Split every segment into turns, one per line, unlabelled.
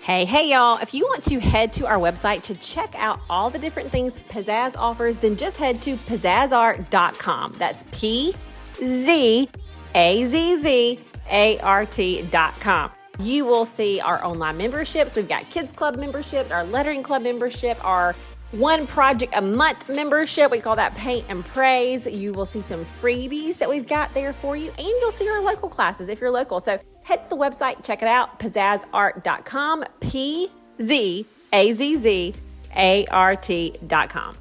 Hey, y'all. If you want to head to our website to check out all the different things Pizzazz offers, then just head to pizzazzart.com. That's PZAZZART.com. You will see our online memberships. We've got Kids Club memberships, our Lettering Club membership, our one project a month membership. We call that Paint and Praise. You will see some freebies that we've got there for you, and you'll see our local classes if you're local. So head to the website, check it out, pizzazzart.com, PZAZZART.com.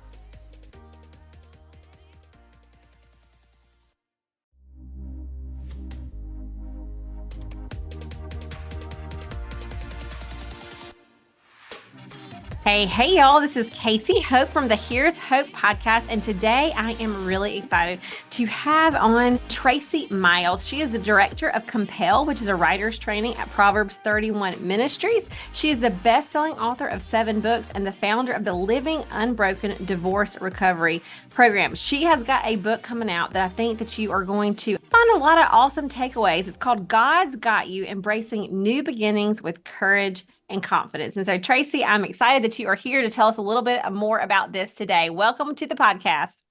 Hey, y'all. This is Casey Hope from the Here's Hope podcast. And today I am really excited to have on Tracie Miles. She is the director of Compel, which is a writer's training at Proverbs 31 Ministries. She is the best-selling author of 7 books and the founder of the Living Unbroken divorce recovery program. She has got a book coming out that I think that you are going to find a lot of awesome takeaways. It's called God's Got You, Embracing New Beginnings with Courage and Confidence. And so, Tracie, I'm excited that you are here to tell us a little bit more about this today. Welcome to the podcast.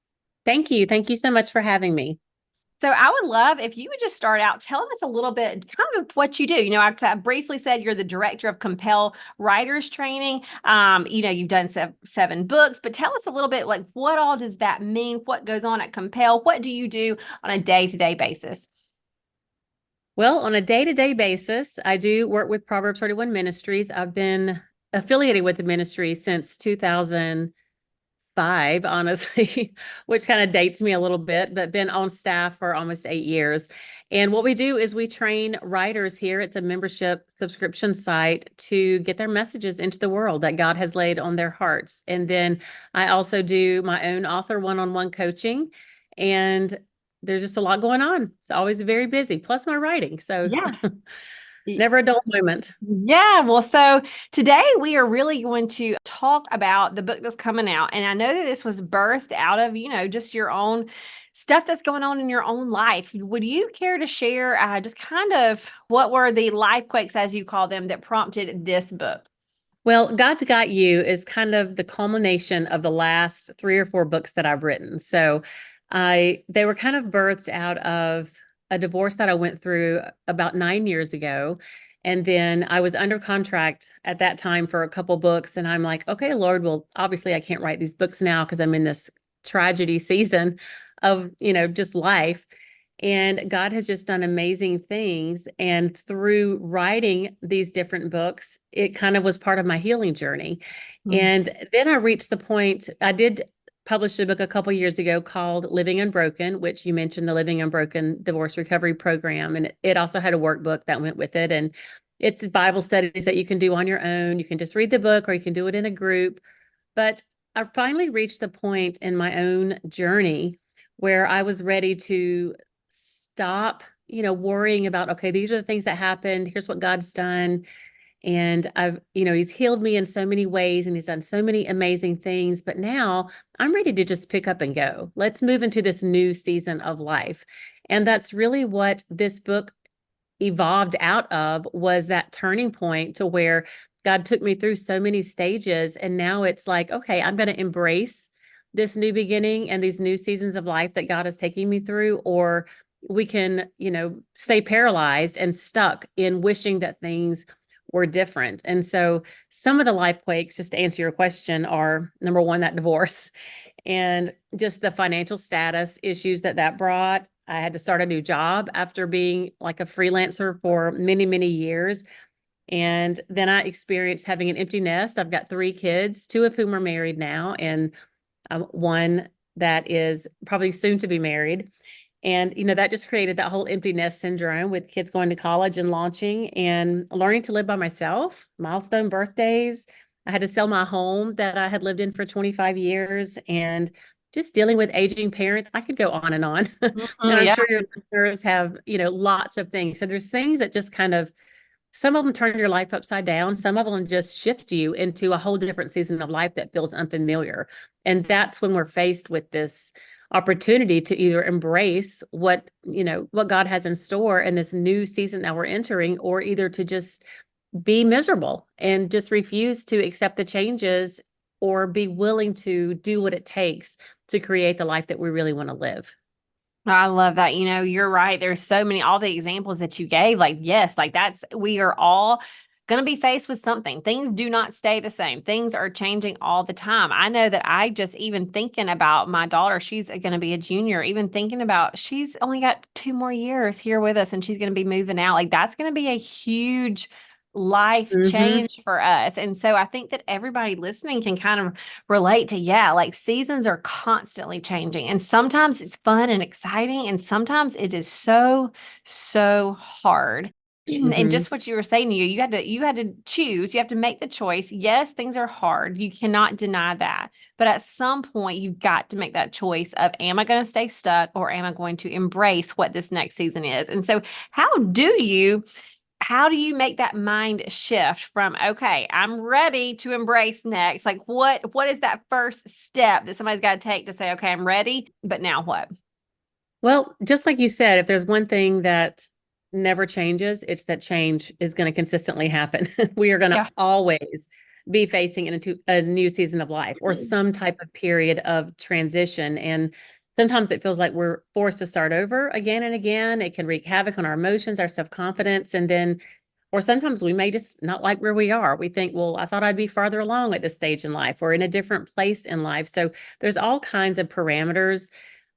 Thank you. Thank you so much for having me.
So I would love if you would just start out telling us a little bit kind of what you do. You know, I briefly said you're the director of Compel Writers Training. You've done 7 books, but tell us a little bit, like, what all does that mean? What goes on at Compel? What do you do on a day-to-day basis?
Well, on a day-to-day basis, I do work with Proverbs 31 Ministries. I've been affiliated with the ministry since 2005, honestly, which kind of dates me a little bit, but been on staff for almost 8 years. And what we do is we train writers here. It's a membership subscription site to get their messages into the world that God has laid on their hearts. And then I also do my own author one-on-one coaching, and there's just a lot going on. It's always very busy, plus my writing. So
Yeah.
never a dull moment.
Yeah. Well, so today we are really going to talk about the book that's coming out. And I know that this was birthed out of, just your own stuff that's going on in your own life. Would you care to share just kind of what were the life quakes, as you call them, that prompted this book?
Well, God's Got You is kind of the culmination of the last 3 or 4 books that I've written. So they were kind of birthed out of a divorce that I went through about 9 years ago. And then I was under contract at that time for a couple books. And I'm like, okay, Lord, well, obviously I can't write these books now because I'm in this tragedy season of, just life. And God has just done amazing things. And through writing these different books, it kind of was part of my healing journey. And then I reached the point, I did published a book a couple years ago called Living Unbroken, which you mentioned, the Living Unbroken divorce recovery program. And it also had a workbook that went with it. And it's Bible studies that you can do on your own. You can just read the book or you can do it in a group. But I finally reached the point in my own journey where I was ready to stop, worrying about, okay, these are the things that happened. Here's what God's done. And he's healed me in so many ways and he's done so many amazing things, but now I'm ready to just pick up and go. Let's move into this new season of life. And that's really what this book evolved out of, was that turning point to where God took me through so many stages. And now it's like, okay, I'm going to embrace this new beginning and these new seasons of life that God is taking me through, or we can, stay paralyzed and stuck in wishing that things were different. And so some of the life quakes, just to answer your question, are number one, that divorce and just the financial status issues that brought. I had to start a new job after being like a freelancer for many, many years. And then I experienced having an empty nest. I've got 3 kids, 2 of whom are married now, and one that is probably soon to be married. And, that just created that whole empty nest syndrome with kids going to college and launching and learning to live by myself, milestone birthdays. I had to sell my home that I had lived in for 25 years and just dealing with aging parents. I could go on and on. And I'm sure your listeners have, lots of things. So there's things that just kind of, some of them turn your life upside down. Some of them just shift you into a whole different season of life that feels unfamiliar. And that's when we're faced with this opportunity to either embrace what God has in store in this new season that we're entering, or either to just be miserable and just refuse to accept the changes or be willing to do what it takes to create the life that we really want to live.
I love that. You're right. There's so many, all the examples that you gave. Like, yes, like we are all going to be faced with something. Things do not stay the same. Things are changing all the time. I know that I just, even thinking about my daughter, she's going to be a junior, even thinking about she's only got 2 more years here with us and she's going to be moving out. Like, that's going to be a huge life
Mm-hmm.
change for us. And so I think that everybody listening can kind of relate to, yeah, like seasons are constantly changing. And sometimes it's fun and exciting. And sometimes it is so, so hard. And
Mm-hmm.
just what you were saying, you had to choose, you have to make the choice. Yes, things are hard. You cannot deny that. But at some point, you've got to make that choice of, am I going to stay stuck or am I going to embrace what this next season is? And so how do you make that mind shift from, okay, I'm ready to embrace next? Like what is that first step that somebody's got to take to say, okay, I'm ready, but now what?
Well, just like you said, if there's one thing that never changes, it's that change is going to consistently happen. We are going to
Yeah.
always be facing into a new season of life or some type of period of transition. And sometimes it feels like we're forced to start over again and again. It can wreak havoc on our emotions, our self-confidence, and then, or sometimes we may just not like where we are. We think, well, I thought I'd be farther along at this stage in life or in a different place in life. So there's all kinds of parameters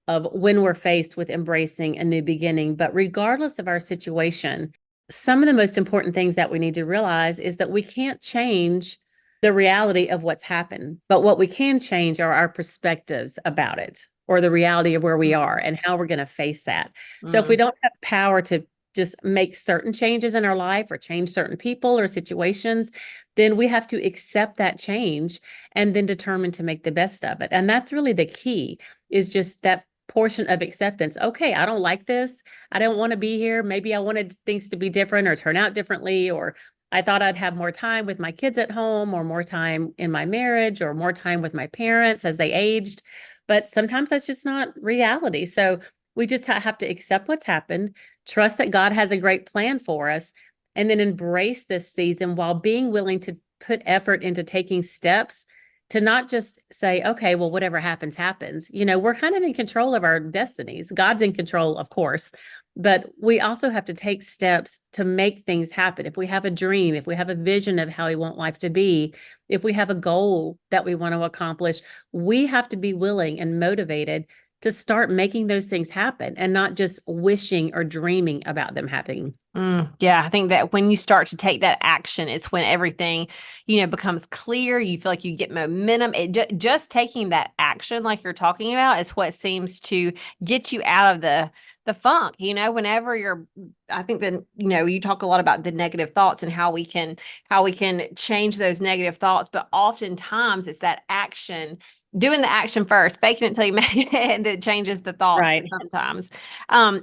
of when we're faced with embracing a new beginning. But regardless of our situation, some of the most important things that we need to realize is that we can't change the reality of what's happened, but what we can change are our perspectives about it or the reality of where we are and how we're going to face that. So if we
Mm-hmm.
don't have power to just make certain changes in our life or change certain people or situations, then we have to accept that change and then determine to make the best of it. And that's really the key, is just that portion of acceptance. Okay, I don't like this. I don't want to be here. Maybe I wanted things to be different or turn out differently, or I thought I'd have more time with my kids at home or more time in my marriage or more time with my parents as they aged. But sometimes that's just not reality. So we just have to accept what's happened, trust that God has a great plan for us, and then embrace this season while being willing to put effort into taking steps to not just say, okay, well, whatever happens, happens. We're kind of in control of our destinies. God's in control, of course, but we also have to take steps to make things happen. If we have a dream, if we have a vision of how we want life to be, if we have a goal that we want to accomplish, we have to be willing and motivated to start making those things happen and not just wishing or dreaming about them happening.
Yeah, I think that when you start to take that action, it's when everything, becomes clear. You feel like you get momentum. Just taking that action, like you're talking about, is what seems to get you out of the funk. Whenever I think that you talk a lot about the negative thoughts and how we can change those negative thoughts, but oftentimes it's that action. Doing the action first, faking it until you make it, that changes the thoughts
Right.
sometimes.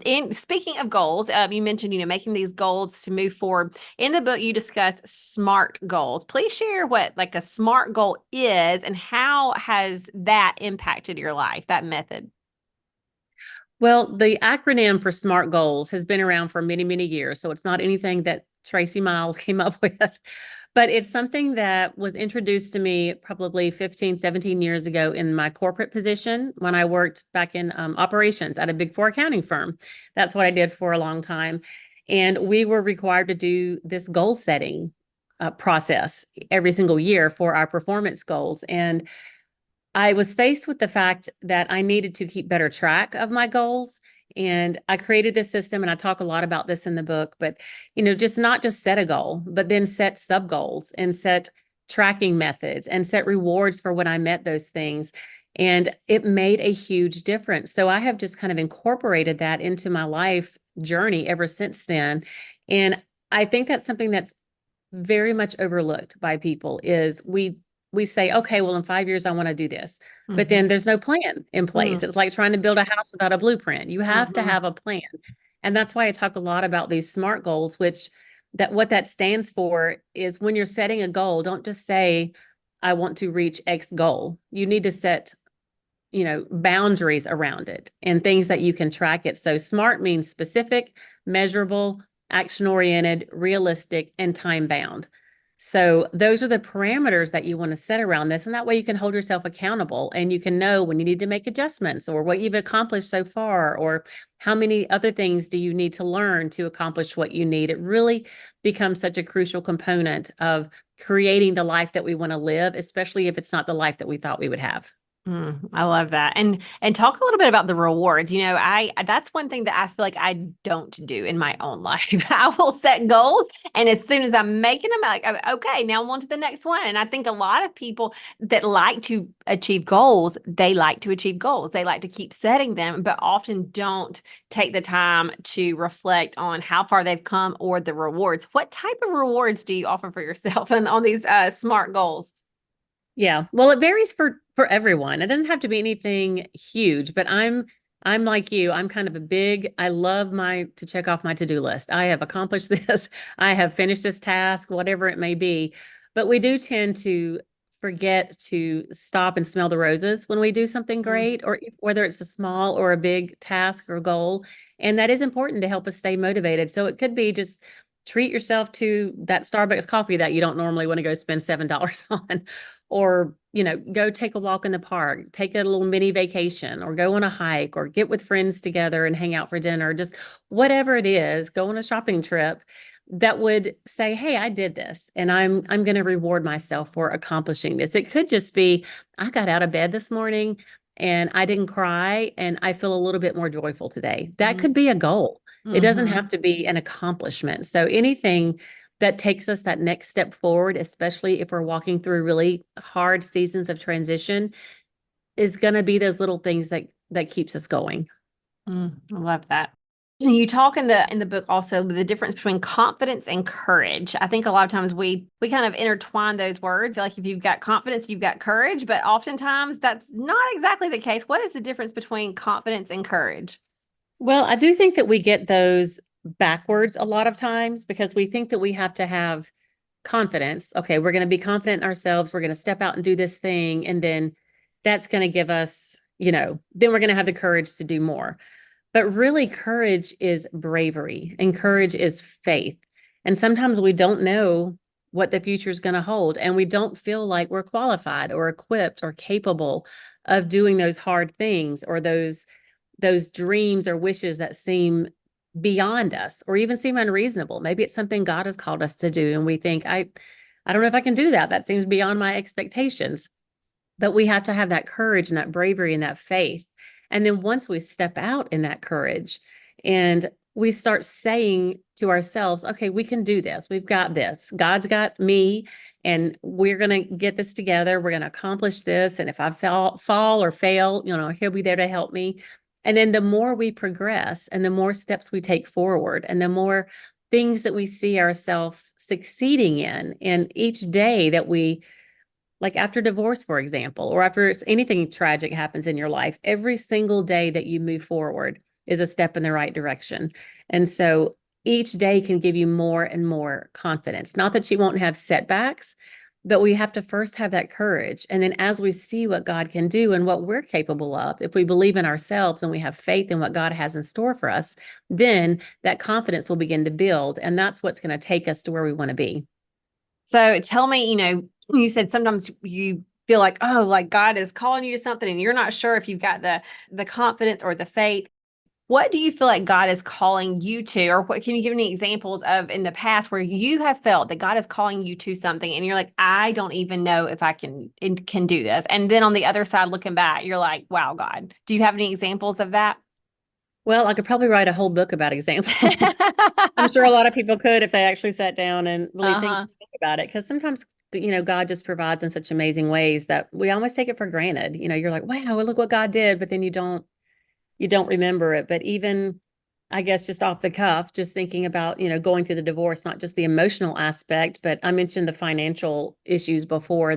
In speaking of goals, you mentioned, making these goals to move forward. In the book, you discuss SMART goals. Please share what like a SMART goal is and how has that impacted your life, that method?
Well, the acronym for SMART goals has been around for many, many years. So it's not anything that Tracie Miles came up with, but it's something that was introduced to me probably 15, 17 years ago in my corporate position when I worked back in operations at a Big Four accounting firm. That's what I did for a long time. And we were required to do this goal setting process every single year for our performance goals. And I was faced with the fact that I needed to keep better track of my goals. And I created this system, and I talk a lot about this in the book, but just not just set a goal, but then set sub goals and set tracking methods and set rewards for when I met those things. And it made a huge difference. So I have just kind of incorporated that into my life journey ever since then. And I think that's something that's very much overlooked by people is we say, okay, well, in 5 years, I want to do this. But
Mm-hmm.
then there's no plan in place. It's like trying to build a house without a blueprint. You have to
Mm-hmm.
have a plan. And that's why I talk a lot about these SMART goals, which that what that stands for is when you're setting a goal, don't just say, I want to reach X goal. You need to set, boundaries around it and things that you can track it. So SMART means specific, measurable, action-oriented, realistic, and time-bound. So those are the parameters that you want to set around this. And that way you can hold yourself accountable and you can know when you need to make adjustments or what you've accomplished so far, or how many other things do you need to learn to accomplish what you need. It really becomes such a crucial component of creating the life that we want to live, especially if it's not the life that we thought we would have.
I love that. And talk a little bit about the rewards. I that's one thing that I feel like I don't do in my own life. I will set goals, and as soon as I'm making them, I'm like, okay, now I'm on to the next one. And I think a lot of people that like to achieve goals, they like to achieve goals. They like to keep setting them, but often don't take the time to reflect on how far they've come or the rewards. What type of rewards do you offer for yourself and on these SMART goals?
Yeah. Well, it varies for everyone. It doesn't have to be anything huge, but I'm like you. I'm kind of a big, I love my to check off my to-do list. I have accomplished this. I have finished this task, whatever it may be. But we do tend to forget to stop and smell the roses when we do something great, or whether it's a small or a big task or goal. And that is important to help us stay motivated. So it could be just treat yourself to that Starbucks coffee that you don't normally want to go spend $7 on, or, go take a walk in the park, take a little mini vacation, or go on a hike, or get with friends together and hang out for dinner, just whatever it is, go on a shopping trip that would say, hey, I did this and I'm going to reward myself for accomplishing this. It could just be, I got out of bed this morning and I didn't cry and I feel a little bit more joyful today. That could be a goal. It doesn't have to be an accomplishment. So anything that takes us that next step forward, especially if we're walking through really hard seasons of transition, is going to be those little things that keeps us going.
I love that. And you talk in the book also the difference between confidence and courage. I think a lot of times we kind of intertwine those words. Like if you've got confidence, you've got courage, but oftentimes that's not exactly the case. What is the difference between confidence and courage?
Well, I do think that we get those backwards a lot of times because we think that we have to have confidence. Okay, we're going to be confident in ourselves. We're going to step out and do this thing. And then that's going to give us, then we're going to have the courage to do more. But really, courage is bravery and courage is faith. And sometimes we don't know what the future is going to hold. And we don't feel like we're qualified or equipped or capable of doing those hard things or those dreams or wishes that seem beyond us or even seem unreasonable. Maybe it's something God has called us to do. And we think, I don't know if I can do that. That seems beyond my expectations. But we have to have that courage and that bravery and that faith. And then once we step out in that courage and we start saying to ourselves, okay, we can do this. We've got this. God's got me and we're going to get this together. We're going to accomplish this. And if I fall or fail, he'll be there to help me. And then the more we progress and the more steps we take forward and the more things that we see ourselves succeeding in, and each day that we, like after divorce, for example, or after anything tragic happens in your life, every single day that you move forward is a step in the right direction. And so each day can give you more and more confidence. Not that you won't have setbacks, but we have to first have that courage. And then as we see what God can do and what we're capable of, if we believe in ourselves and we have faith in what God has in store for us, then that confidence will begin to build. And that's what's going to take us to where we want to be.
So tell me, you said sometimes you feel like, oh, like God is calling you to something and you're not sure if you've got the confidence or the faith. What do you feel like God is calling you to, or what can you give any examples of in the past where you have felt that God is calling you to something and you're like, I don't even know if I can do this. And then on the other side, looking back, you're like, wow, God, do you have any examples of that?
Well, I could probably write a whole book about examples. I'm sure a lot of people could if they actually sat down and really think about it. Because sometimes, God just provides in such amazing ways that we almost take it for granted. You're like, wow, look what God did, but then you don't remember it. But even, I guess, just off the cuff, just thinking about, going through the divorce, not just the emotional aspect, but I mentioned the financial issues before.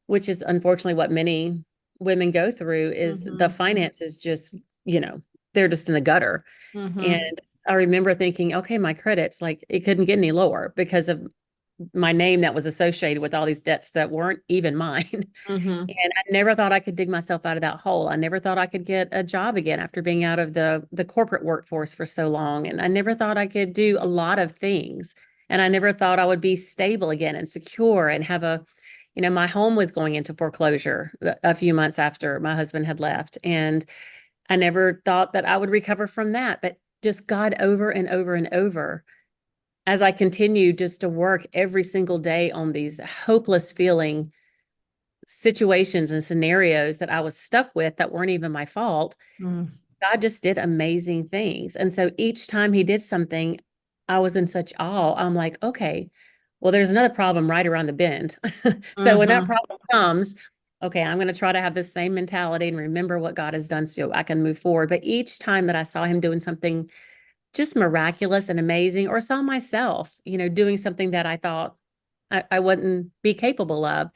Which is unfortunately what many women go through, is the finances just, they're just in the gutter. And I remember thinking, okay, my credit's like, it couldn't get any lower because of my name that was associated with all these debts that weren't even mine.
Mm-hmm.
And I never thought I could dig myself out of that hole. I never thought I could get a job again after being out of the corporate workforce for so long. And I never thought I could do a lot of things. And I never thought I would be stable again and secure and have my home was going into foreclosure a few months after my husband had left. And I never thought that I would recover from that. But just God over and over and over, as I continued just to work every single day on these hopeless feeling situations and scenarios that I was stuck with that weren't even my fault,
Mm.
God just did amazing things. And so each time he did something, I was in such awe. I'm like, okay, well, there's another problem right around the bend. So when that
Mm-hmm.
problem comes, okay, I'm going to try to have the same mentality and remember what God has done so I can move forward. But each time that I saw him doing something just miraculous and amazing, or saw myself, doing something that I thought I wouldn't be capable of,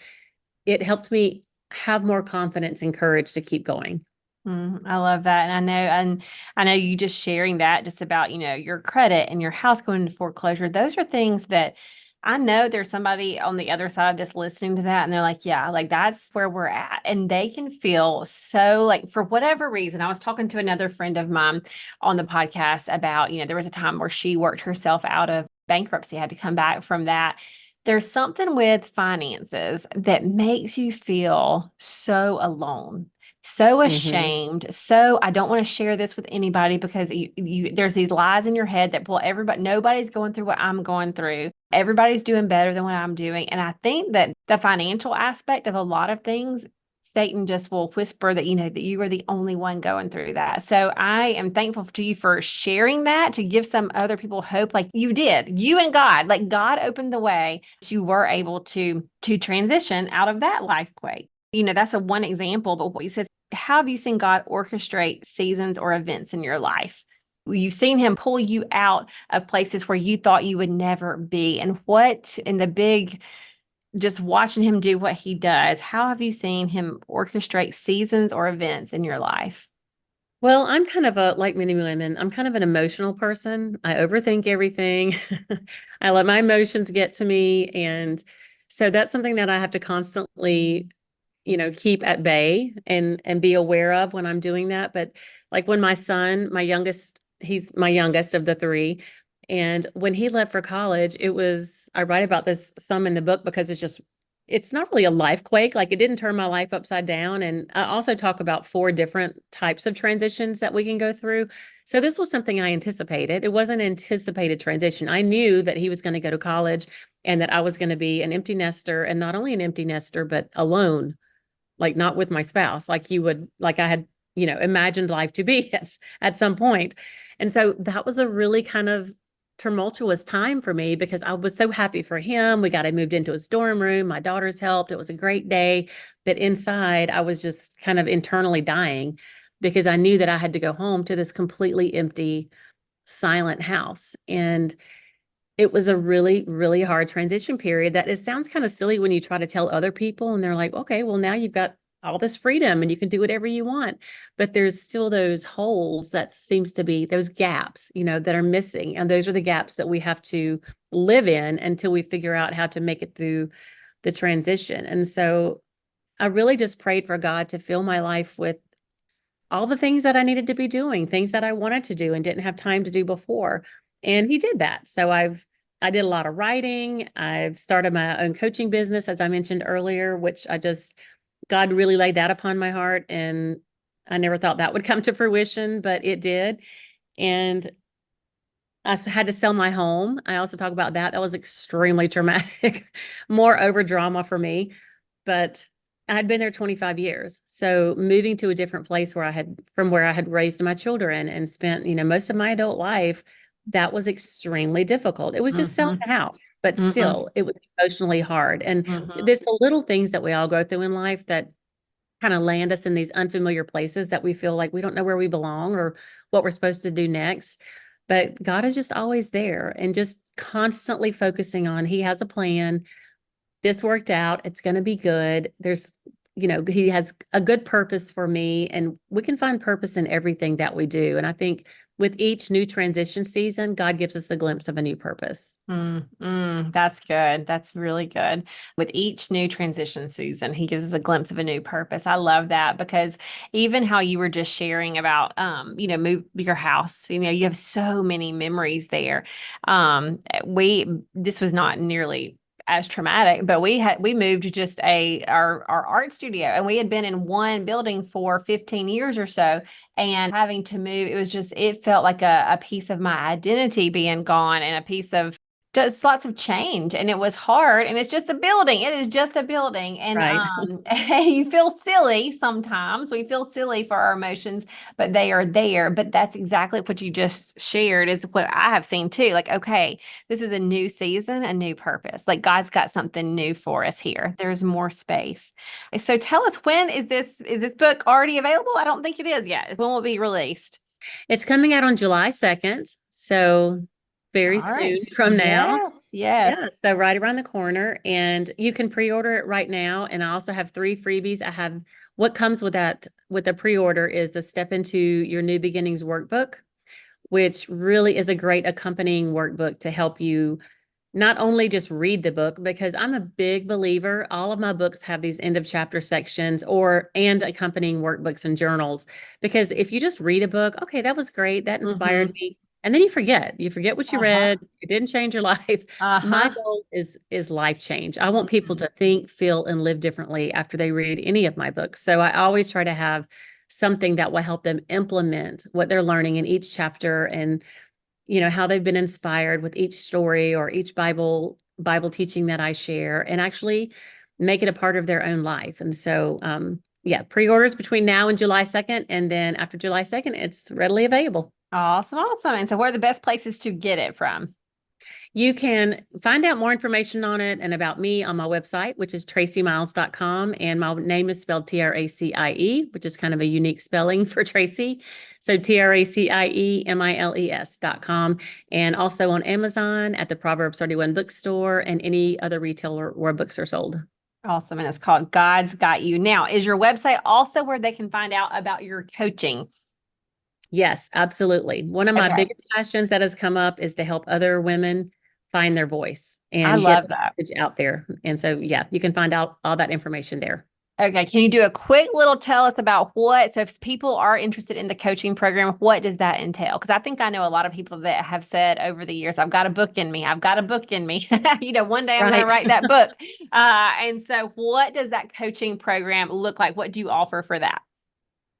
it helped me have more confidence and courage to keep going.
I love that. And I know you just sharing that just about, your credit and your house going into foreclosure. Those are things that I know there's somebody on the other side that's listening to that and they're like, yeah, like that's where we're at. And they can feel so like for whatever reason. I was talking to another friend of mine on the podcast about, there was a time where she worked herself out of bankruptcy, had to come back from that. There's something with finances that makes you feel so alone, so
Hmm.
ashamed. So I don't want to share this with anybody because there's these lies in your head that pull everybody, nobody's going through what I'm going through. Everybody's doing better than what I'm doing. And I think that the financial aspect of a lot of things, Satan just will whisper that, that you are the only one going through that. So I am thankful to you for sharing that to give some other people hope like you did. You and God, like God opened the way. You were able to transition out of that life quake. That's a one example, but what he says, how have you seen God orchestrate seasons or events in your life? You've seen him pull you out of places where you thought you would never be. And what in the big, just watching him do what he does, how have you seen him orchestrate seasons or events in your life?
Well, I'm kind of like many women, I'm kind of an emotional person. I overthink everything. I let my emotions get to me. And so that's something that I have to constantly, keep at bay and be aware of when I'm doing that. But like when my son, my youngest, he's my youngest of the three. And when he left for college, I write about this some in the book because it's not really a life quake. Like it didn't turn my life upside down. And I also talk about 4 different types of transitions that we can go through. So this was something I anticipated. It wasn't an anticipated transition. I knew that he was going to go to college and that I was going to be an empty nester, and not only an empty nester, but alone, like not with my spouse, like I had, imagined life to be at some point. And so that was a really kind of tumultuous time for me because I was so happy for him. We got him moved into his dorm room. My daughters helped. It was a great day. But inside, I was just kind of internally dying because I knew that I had to go home to this completely empty, silent house. And it was a really, really hard transition period that it sounds kind of silly when you try to tell other people and they're like, okay, well, now you've got all this freedom and you can do whatever you want. But there's still those holes that seems to be those gaps, that are missing. And those are the gaps that we have to live in until we figure out how to make it through the transition. And so I really just prayed for God to fill my life with all the things that I needed to be doing, things that I wanted to do and didn't have time to do before. And he did that. So I did a lot of writing. I've started my own coaching business, as I mentioned earlier, which God really laid that upon my heart. And I never thought that would come to fruition, but it did. And had to sell my home. I also talk about that. That was extremely traumatic, more over drama for me. But I'd been there 25 years. So moving to a different place from where I had raised my children and spent, most of my adult life, that was extremely difficult. It was just selling
Mm-hmm.
a house, but
Mm-hmm.
still it was emotionally hard. And
Mm-hmm.
there's the little things that we all go through in life that kind of land us in these unfamiliar places that we feel like we don't know where we belong or what we're supposed to do next. But God is just always there and just constantly focusing on He has a plan. This worked out. It's going to be good. There's he has a good purpose for me, and we can find purpose in everything that we do. And I think with each new transition season, God gives us a glimpse of a new purpose.
That's good. That's really good. With each new transition season, he gives us a glimpse of a new purpose. I love that because even how you were just sharing about, move your house, you have so many memories there. This was not nearly as traumatic, but we moved just our art studio, and we had been in one building for 15 years or so, and having to move, it felt like a piece of my identity being gone and a piece of just lots of change, and it was hard, and it's just a building. It is just a building. And
Right.
you feel silly sometimes. We feel silly for our emotions, but they are there. But that's exactly what you just shared is what I have seen too. Like, okay, this is a new season, a new purpose. Like God's got something new for us here. There's more space. So tell us, when is this book already available? I don't think it is yet. When will it be released?
It's coming out on July 2nd. So very
All right.
soon from now.
Yes, yes.
Yeah, so right around the corner, and you can pre-order it right now. And I also have 3 freebies. I have what comes with that with the pre-order is the Step Into Your New Beginnings workbook, which really is a great accompanying workbook to help you not only just read the book, because I'm a big believer, all of my books have these end of chapter sections and accompanying workbooks and journals. Because if you just read a book, okay, that was great, that inspired
Mm-hmm.
me. And then you forget what you
Uh-huh.
read. It didn't change your life. My
Uh-huh.
goal is life change. I want people to think, feel, and live differently after they read any of my books. So I always try to have something that will help them implement what they're learning in each chapter, and how they've been inspired with each story or each Bible teaching that I share, and actually make it a part of their own life. And so yeah, pre-orders between now and July 2nd, and then after July 2nd it's readily available.
Awesome, awesome. And so where are the best places to get it from?
You can find out more information on it and about me on my website, which is traciemiles.com. And my name is spelled Tracie, which is kind of a unique spelling for Tracie. So Traciemiles.com. And also on Amazon, at the Proverbs 31 bookstore, and any other retailer where books are sold.
Awesome. And it's called God's Got You. Now, is your website also where they can find out about your coaching?
Yes, absolutely. One of my
Okay.
biggest passions that has come up is to help other women find their voice
I
and get
love
the
that.
message out there. And so, yeah, you can find out all that information there.
Okay. Can you do a quick little tell us about so if people are interested in the coaching program, what does that entail? Because I think I know a lot of people that have said over the years, I've got a book in me. I've got a book in me. One day I'm going to
Right.
write that book. And so what does that coaching program look like? What do you offer for that?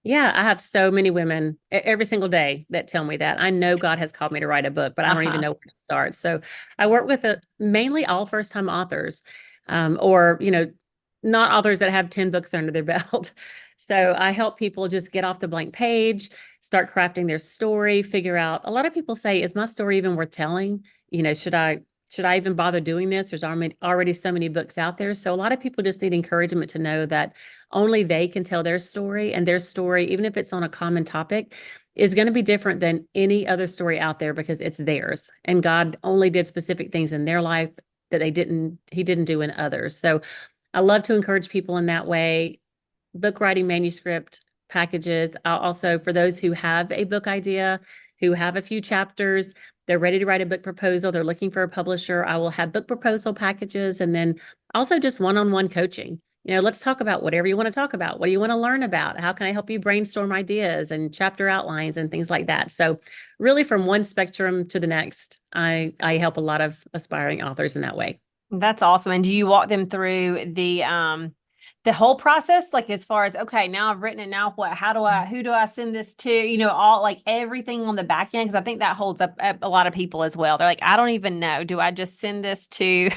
Yeah, I have so many women every single day that tell me that. I know God has called me to write a book, but I don't even
Uh-huh.
know where to start. So I work with mainly all first-time authors, or not authors that have 10 books under their belt. So I help people just get off the blank page, start crafting their story, figure out. A lot of people say, "Is my story even worth telling? Should I even bother doing this? There's already so many books out there." So a lot of people just need encouragement to know that only they can tell their story, and their story, even if it's on a common topic, is going to be different than any other story out there because it's theirs. And God only did specific things in their life that he didn't do in others. So I love to encourage people in that way. Book writing manuscript packages. Also, for those who have a book idea, who have a few chapters, they're ready to write a book proposal, they're looking for a publisher, I will have book proposal packages, and then also just one-on-one coaching. Let's talk about whatever you want to talk about. What do you want to learn about? How can I help you brainstorm ideas and chapter outlines and things like that? So really from one spectrum to the next, I help a lot of aspiring authors in that way.
That's awesome. And do you walk them through the whole process? Like as far as, okay, now I've written it, now what? Who do I send this to? All like everything on the back end. Cause I think that holds up a lot of people as well. They're like, I don't even know. Do I just send this to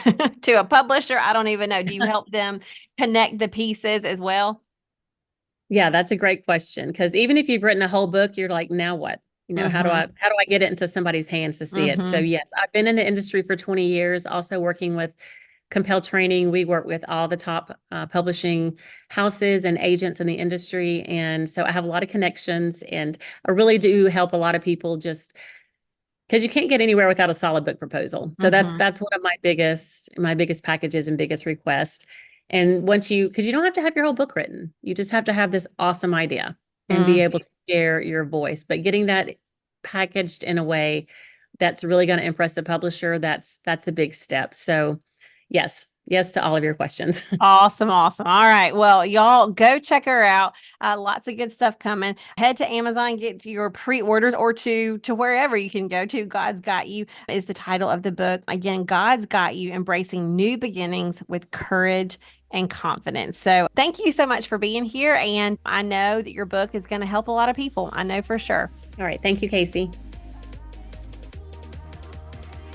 to a publisher? I don't even know. Do you help them connect the pieces as well?
Yeah, that's a great question. Because even if you've written a whole book, you're like, now what? How do I
Mm-hmm.
get it into somebody's hands to see it? So
Mm-hmm.
yes, I've been in the industry for 20 years, also working with Compel Training. We work with all the top publishing houses and agents in the industry. And so I have a lot of connections, and I really do help a lot of people just because you can't get anywhere without a solid book proposal. So that's
Mm-hmm.
that's one of my biggest packages and biggest requests. And because you don't have to have your whole book written, you just have to have this awesome idea and be able to share your voice. But getting that packaged in a way that's really going to impress the publisher, that's a big step. So yes to all of your questions.
Awesome. All right. Well, y'all go check her out. Lots of good stuff coming. Head to Amazon, get to your pre-orders, or to wherever you can go to. God's Got You is the title of the book. Again, God's Got You, Embracing New Beginnings with Courage and Confidence. So thank you so much for being here. And I know that your book is going to help a lot of people. I know for sure.
All right. Thank you, Casey.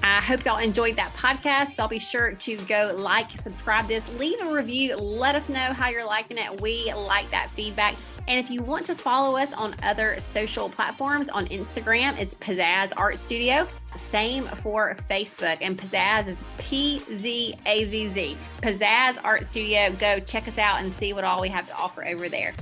I hope y'all enjoyed that podcast. Y'all be sure to go like, subscribe this, leave a review. Let us know how you're liking it. We like that feedback. And if you want to follow us on other social platforms, on Instagram, it's Pizzazz Art Studio. Same for Facebook. And Pizzazz is P-Z-A-Z-Z. Pizzazz Art Studio. Go check us out and see what all we have to offer over there.